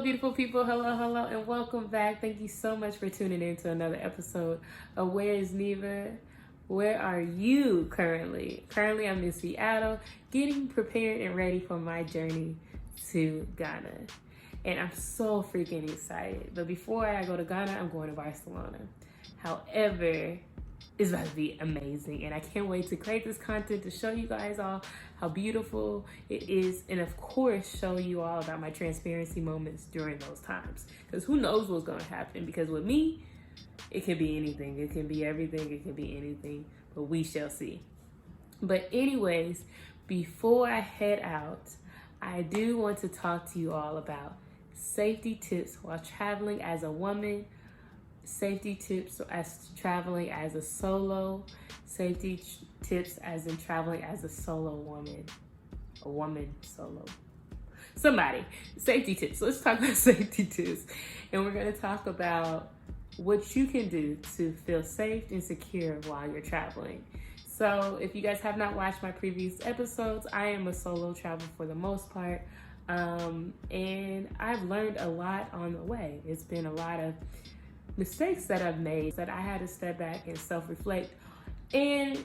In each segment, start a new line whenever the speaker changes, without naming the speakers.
beautiful people. Hello, and welcome back. Thank you so much for tuning in to another episode of Where is Neva? Where are you currently? Currently, I'm in Seattle, getting prepared and ready for my journey to Ghana. And I'm so freaking excited. But before I go to Ghana, I'm going to Barcelona. However, it's about to be amazing, and I can't wait to create this content to show you guys all how beautiful it is, and of course show you all about my transparency moments during those times, because who knows what's going to happen. Because with me, it can be anything, it can be everything, it can be anything, but we shall see. But anyways, before I head out, I do want to talk to you all about safety tips while traveling as a woman, safety tips as traveling as a solo, safety tips as in traveling as a solo woman, a woman solo, somebody, safety tips. Let's talk about safety tips, and we're going to talk about what you can do to feel safe and secure while you're traveling. So if you guys have not watched my previous episodes, I am a solo traveler for the most part, and I've learned a lot on the way. It's been a lot of mistakes that I've made that I had to step back and self-reflect and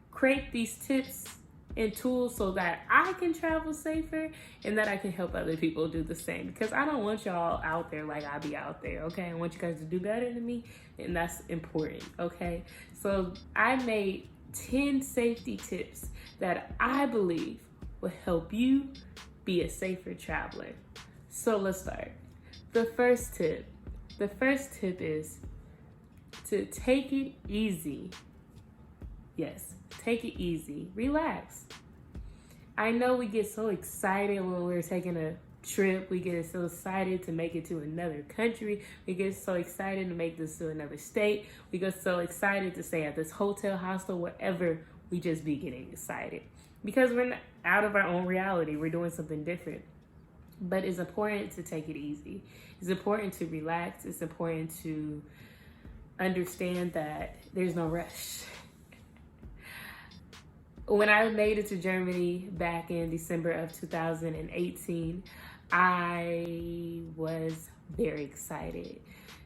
create these tips and tools so that I can travel safer and that I can help other people do the same, because I don't want y'all out there like I be out there, okay? I want you guys to do better than me, and that's important, okay? So I made 10 safety tips that I believe will help you be a safer traveler. So let's start. The first tip is to take it easy. Yes, take it easy. Relax. I know we get so excited when we're taking a trip. We get so excited to make it to another country. We get so excited to make this to another state. We get so excited to stay at this hotel, hostel, wherever. We just be getting excited because we're not out of our own reality. We're doing something different. But it's important to take it easy. It's important to relax. It's important to understand that there's no rush. When I made it to Germany back in December of 2018, I was very excited.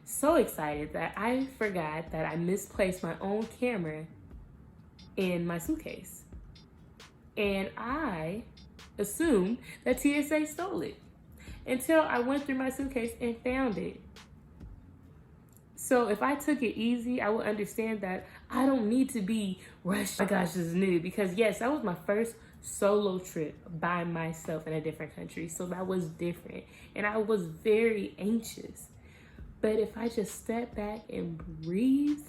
So excited that I forgot that I misplaced my own camera in my suitcase. And I assumed that TSA stole it until I went through my suitcase and found it. So if I took it easy, I would understand that I don't need to be rushed. Oh my gosh, this is new, because yes, that was my first solo trip by myself in a different country. So that was different, and I was very anxious. But if I just step back and breathe,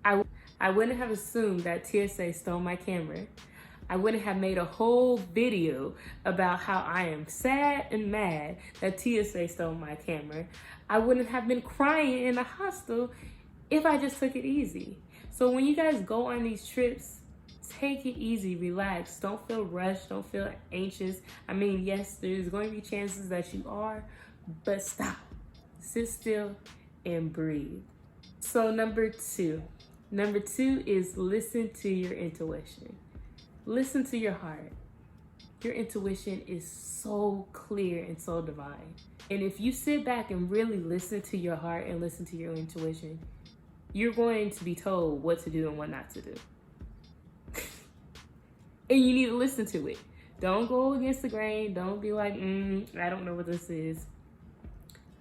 I wouldn't have assumed that TSA stole my camera. I wouldn't have made a whole video about how I am sad and mad that TSA stole my camera. I wouldn't have been crying in the hostel if I just took it easy. So when you guys go on these trips, take it easy, relax. Don't feel rushed, don't feel anxious. I mean, yes, there's going to be chances that you are, but stop, sit still and breathe. So number two is listen to your intuition. Listen to your heart. Your intuition is so clear and so divine. And if you sit back and really listen to your heart and listen to your intuition, you're going to be told what to do and what not to do. And you need to listen to it. Don't go against the grain. Don't be like, I don't know what this is.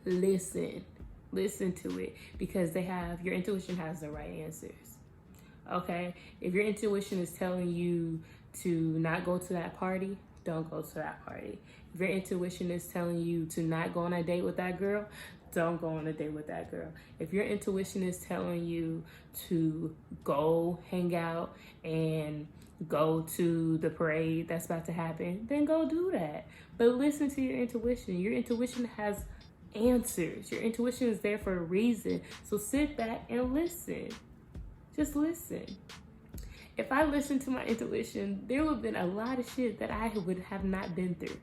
Listen to it, because your intuition has the right answers. Okay, if your intuition is telling you to not go to that party, don't go to that party. If your intuition is telling you to not go on a date with that girl, don't go on a date with that girl. If your intuition is telling you to go hang out and go to the parade that's about to happen, then go do that. But listen to your intuition. Your intuition has answers. Your intuition is there for a reason. So sit back and listen. Just listen. If I listened to my intuition, there would have been a lot of shit that I would have not been through.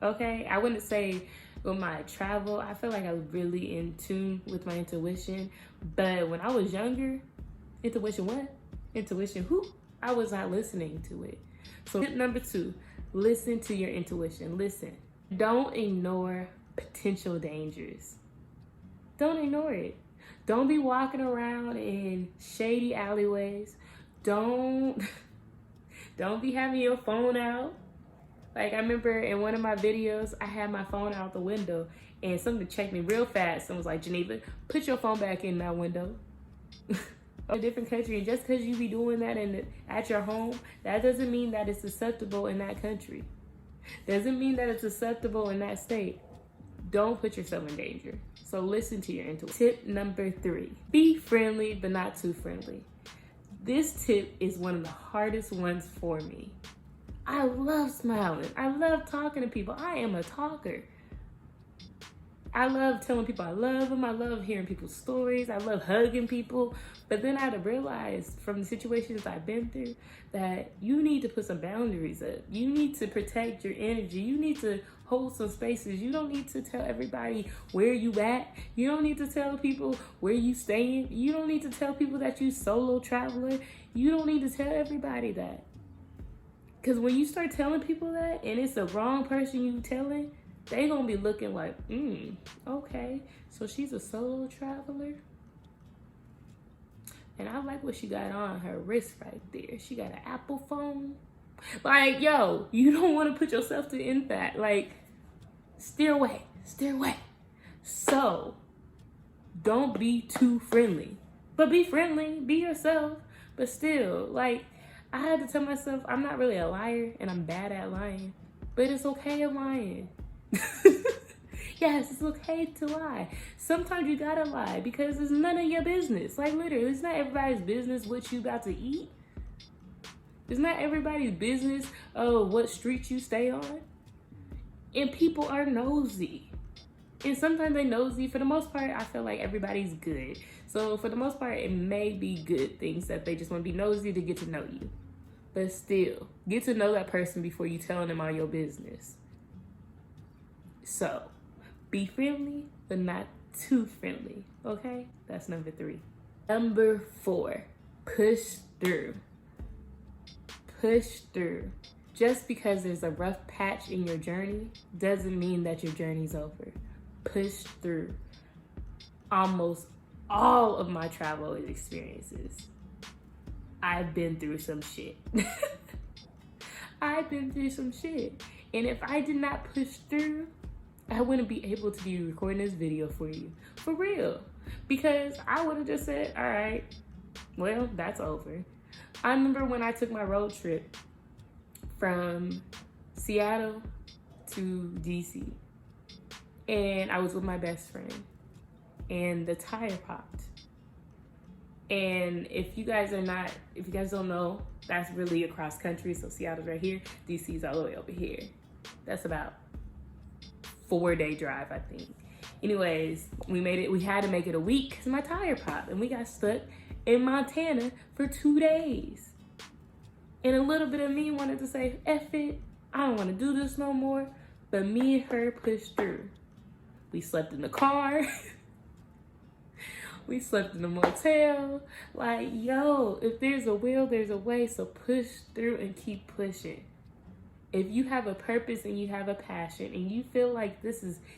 Okay? I wouldn't say with my travel, I feel like I was really in tune with my intuition. But when I was younger, intuition what? Intuition who? I was not listening to it. So tip number 2, listen to your intuition. Listen. Don't ignore potential dangers. Don't ignore it. Don't be walking around in shady alleyways. Don't be having your phone out. Like, I remember in one of my videos, I had my phone out the window and something checked me real fast and was like, Geneva, put your phone back in that window. A different country, and just because you be doing that at your home, that doesn't mean that it's acceptable in that country. Doesn't mean that it's acceptable in that state. Don't put yourself in danger. So listen to your intuition. Tip number 3, be friendly, but not too friendly. This tip is one of the hardest ones for me. I love smiling. I love talking to people. I am a talker. I love telling people I love them. I love hearing people's stories. I love hugging people. But then I had to realize from the situations I've been through that you need to put some boundaries up. You need to protect your energy. You need to hold some spaces. You don't need to tell everybody where you at. You don't need to tell people where you staying. You don't need to tell people that you solo traveler. You don't need to tell everybody that. Because when you start telling people that and it's the wrong person you telling, they gonna be looking like, okay, so she's a solo traveler. And I like what she got on her wrist right there. She got an Apple phone. Like, yo, you don't want to put yourself in that. Like, steer away, steer away. So, don't be too friendly. But be friendly, be yourself. But still, like, I had to tell myself I'm not really a liar and I'm bad at lying. But it's okay at lying. Yes, it's okay to lie. Sometimes you gotta lie because it's none of your business. Like, literally, it's not everybody's business what you about to eat. It's not everybody's business what street you stay on. And people are nosy. And sometimes they nosy. For the most part, I feel like everybody's good. So for the most part, it may be good things that they just want to be nosy to get to know you. But still, get to know that person before you telling them all your business. So, be friendly, but not too friendly, okay? That's number 3. Number 4, push through. Push through. Just because there's a rough patch in your journey doesn't mean that your journey's over. Push through. Almost all of my travel experiences, I've been through some shit. I've been through some shit. And if I did not push through, I wouldn't be able to be recording this video for you. For real. Because I would have just said, all right, well, that's over. I remember when I took my road trip from Seattle to DC. And I was with my best friend. And the tire popped. And if you guys don't know, that's really across country. So Seattle's right here, DC's all the way over here. That's about 4-day drive, I think. Anyways, we had to make it a week because my tire popped and we got stuck in Montana for 2 days. And a little bit of me wanted to say, F it, I don't want to do this no more. But me and her pushed through. We slept in the car. We slept in the motel. Like, yo, if there's a will, there's a way. So push through and keep pushing. If you have a purpose and you have a passion and you feel like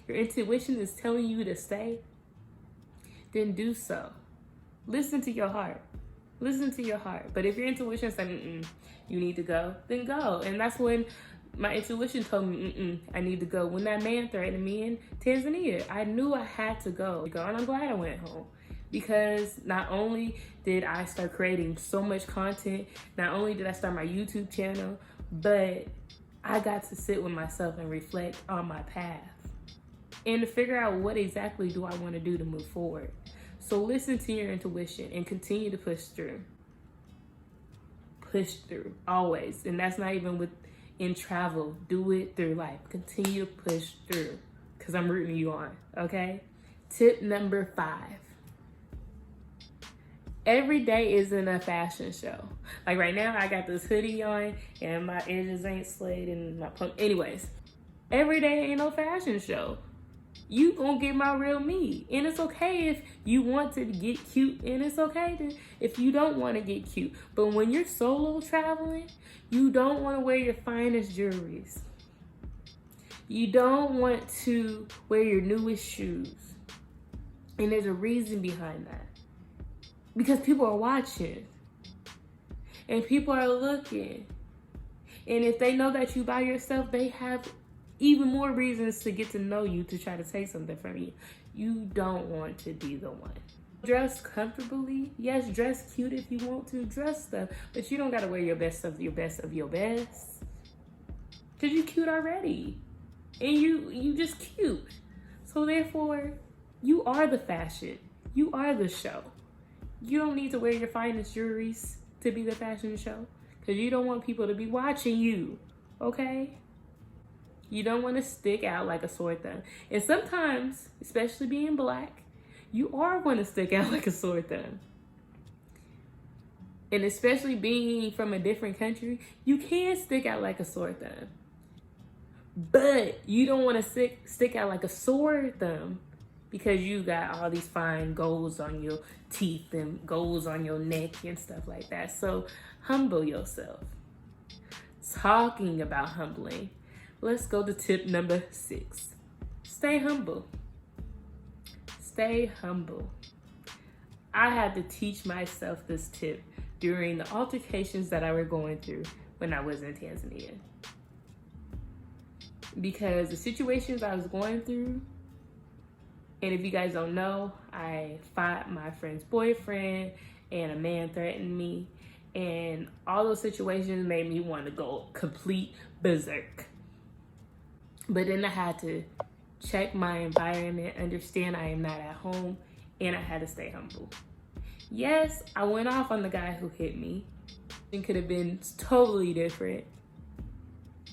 your intuition is telling you to stay, then do so. Listen to your heart. Listen to your heart. But if your intuition is saying, you need to go, then go. And that's when my intuition told me, I need to go. When that man threatened me in Tanzania, I knew I had to go. And I'm glad I went home. Because not only did I start creating so much content, not only did I start my YouTube channel, but I got to sit with myself and reflect on my path and to figure out what exactly do I want to do to move forward. So listen to your intuition and continue to push through. Push through, always. And that's not even in travel. Do it through life. Continue to push through because I'm rooting you on, okay? Tip number 5. Every day isn't a fashion show. Like right now, I got this hoodie on and my edges ain't slayed and my pump. Anyways, every day ain't no fashion show. You gonna get my real me. And it's okay if you want to get cute, and it's okay if you don't want to get cute. But when you're solo traveling, you don't want to wear your finest jewelries. You don't want to wear your newest shoes. And there's a reason behind that. Because people are watching. And people are looking. And if they know that you by yourself, they have even more reasons to get to know you, to try to take something from you. You don't want to be the one. Dress comfortably. Yes, dress cute if you want to. Dress stuff. But you don't got to wear your best of your best of your best. Because you're cute already. And you just cute. So therefore, you are the fashion. You are the show. You don't need to wear your finest jewelries to be the fashion show. Because you don't want people to be watching you. Okay? You don't want to stick out like a sore thumb. And sometimes, especially being black, you are going to stick out like a sore thumb. And especially being from a different country, you can stick out like a sore thumb. But you don't want to stick out like a sore thumb because you got all these fine golds on your teeth and golds on your neck and stuff like that. So humble yourself. Talking about humbling, let's go to tip number 6. Stay humble. Stay humble. I had to teach myself this tip during the altercations that I were going through when I was in Tanzania. Because the situations I was going through, and if you guys don't know, I fought my friend's boyfriend and a man threatened me. And all those situations made me want to go complete berserk. But then I had to check my environment, understand I am not at home, and I had to stay humble. Yes, I went off on the guy who hit me. It could have been totally different.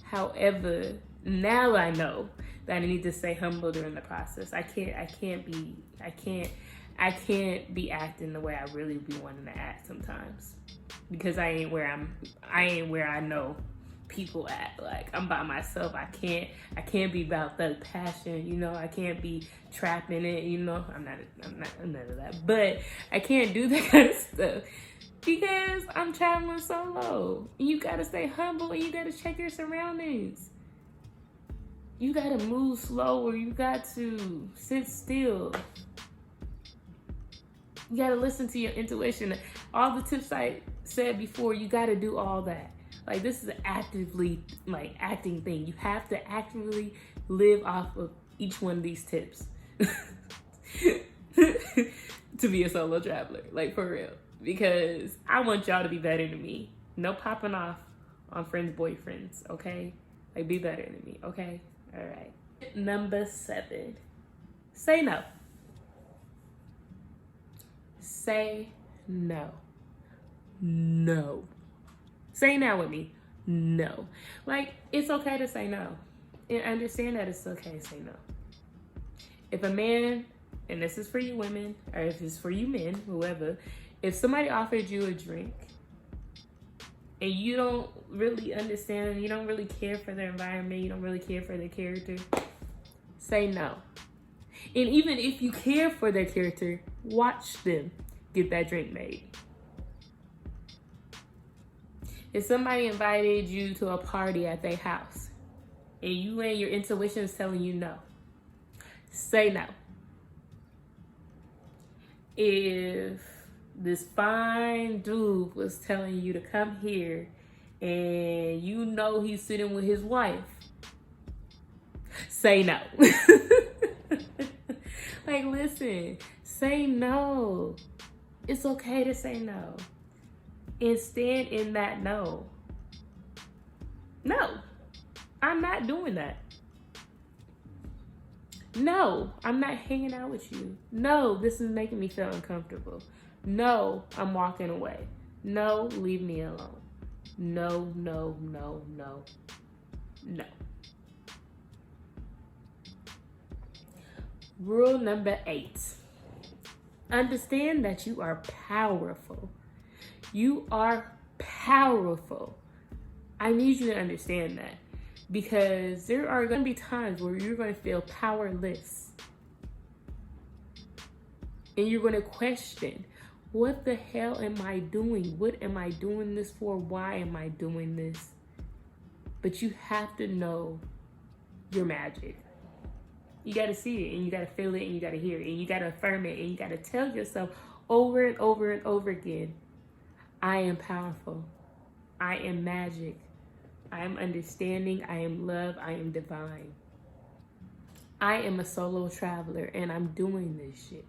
However, now I know that I need to stay humble during the process. I can't be acting the way I really be wanting to act sometimes. Because I ain't where I know people act. Like, I'm by myself. I can't be about the passion, you know. I can't be trapping it, you know. I'm not none of that. But I can't do that kind of stuff because I'm traveling solo. And you gotta stay humble and you gotta check your surroundings. You gotta move slower. You got to sit still. You gotta listen to your intuition. All the tips I said before, you gotta do all that. Like, this is an actively, acting thing. You have to actively live off of each one of these tips to be a solo traveler, like, for real. Because I want y'all to be better than me. No popping off on friends' boyfriends, okay? Like, be better than me, okay? All right. Number 7, say no. Say no. No. Say now with me. No. Like, it's okay to say no. And understand that it's okay to say no. If a man, and this is for you women, or if it's for you men, whoever, if somebody offered you a drink and you don't really understand, you don't really care for their environment, you don't really care for their character, say no. And even if you care for their character, watch them get that drink made. If somebody invited you to a party at their house and your intuition is telling you no, say no. If this fine dude was telling you to come here and you know he's sitting with his wife, say no. Like, listen, say no. It's okay to say no. And stand in that no. No, I'm not doing that. No, I'm not hanging out with you. No, this is making me feel uncomfortable. No, I'm walking away. No, leave me alone. No, no, no, no, no. Rule number 8. Understand that you are powerful. You are powerful. I need you to understand that, because there are going to be times where you're going to feel powerless. And you're going to question, what the hell am I doing? What am I doing this for? Why am I doing this? But you have to know your magic. You got to see it, and you got to feel it, and you got to hear it, and you got to affirm it, and you got to tell yourself over and over and over again, I am powerful. I am magic. I am understanding. I am love. I am divine. I am a solo traveler, and I'm doing this shit.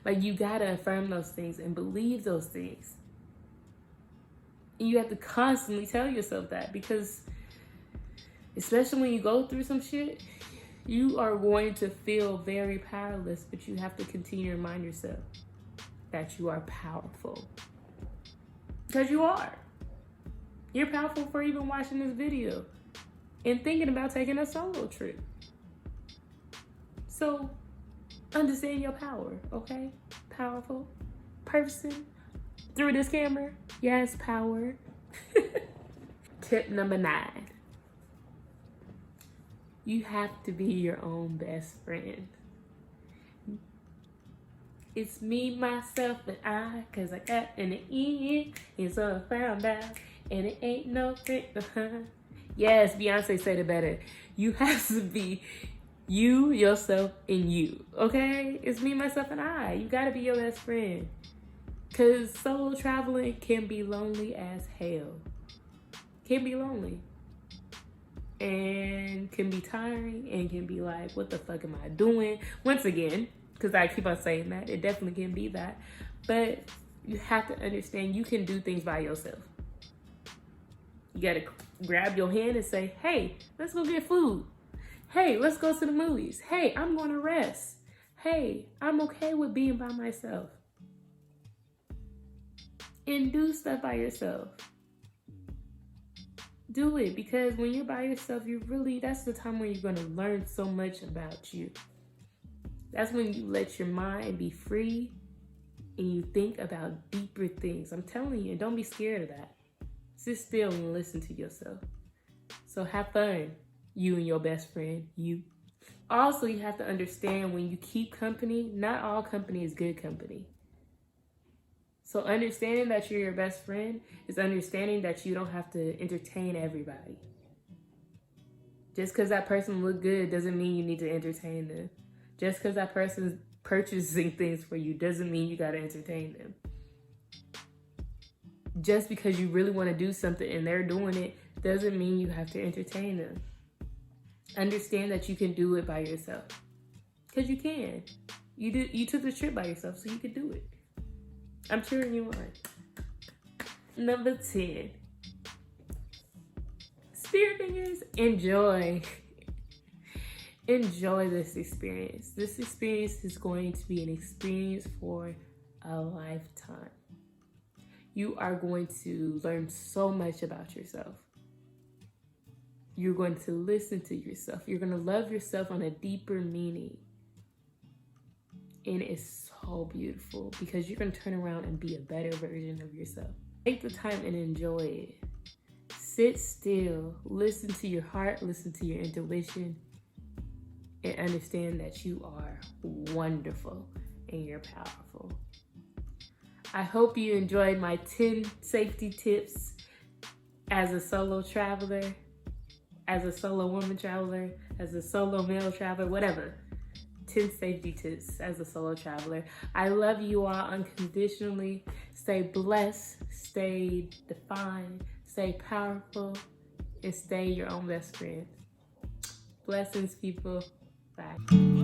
Like, you got to affirm those things and believe those things. And you have to constantly tell yourself that, because especially when you go through some shit, you are going to feel very powerless, but you have to continue to remind yourself that you are powerful. Because you are. You're powerful for even watching this video and thinking about taking a solo trip. So, understand your power, okay? Powerful person through this camera. Yes, power. Tip number 9. You have to be your own best friend. It's me, myself, and I, cause I got in the end, and so I found out, and it ain't no friend. Yes, Beyonce said it better. You have to be you, yourself, and you, okay? It's me, myself, and I. You gotta be your best friend. Cause solo traveling can be lonely as hell. Can be lonely. And can be tiring, and can be like, what the fuck am I doing? Once again, because I keep on saying that, it definitely can be that. But you have to understand you can do things by yourself. You gotta grab your hand and say, hey, let's go get food. Hey, let's go to the movies. Hey, I'm gonna rest. Hey, I'm okay with being by myself. And do stuff by yourself. Do it, because when you're by yourself, that's the time when you're going to learn so much about you. That's when you let your mind be free and you think about deeper things. I'm telling you, don't be scared of that. Sit still and listen to yourself. So have fun, you and your best friend, you. Also, you have to understand, when you keep company, not all company is good company. So understanding that you're your best friend is understanding that you don't have to entertain everybody. Just because that person look good doesn't mean you need to entertain them. Just because that person's purchasing things for you doesn't mean you got to entertain them. Just because you really want to do something and they're doing it doesn't mean you have to entertain them. Understand that you can do it by yourself. Because you can. You took the trip by yourself, so you can do it. I'm cheering you on. Number 10. Spirit fingers, enjoy. Enjoy this experience. This experience is going to be an experience for a lifetime. You are going to learn so much about yourself. You're going to listen to yourself. You're going to love yourself on a deeper meaning. And it's so beautiful, because you're going to turn around and be a better version of yourself. Take the time and enjoy it. Sit still, listen to your heart, listen to your intuition, and understand that you are wonderful and you're powerful. I hope you enjoyed my 10 safety tips as a solo traveler, as a solo woman traveler, as a solo male traveler, whatever. 10 safety tips as a solo traveler. I love you all unconditionally. Stay blessed, stay defined, stay powerful, and stay your own best friend. Blessings, people. Bye.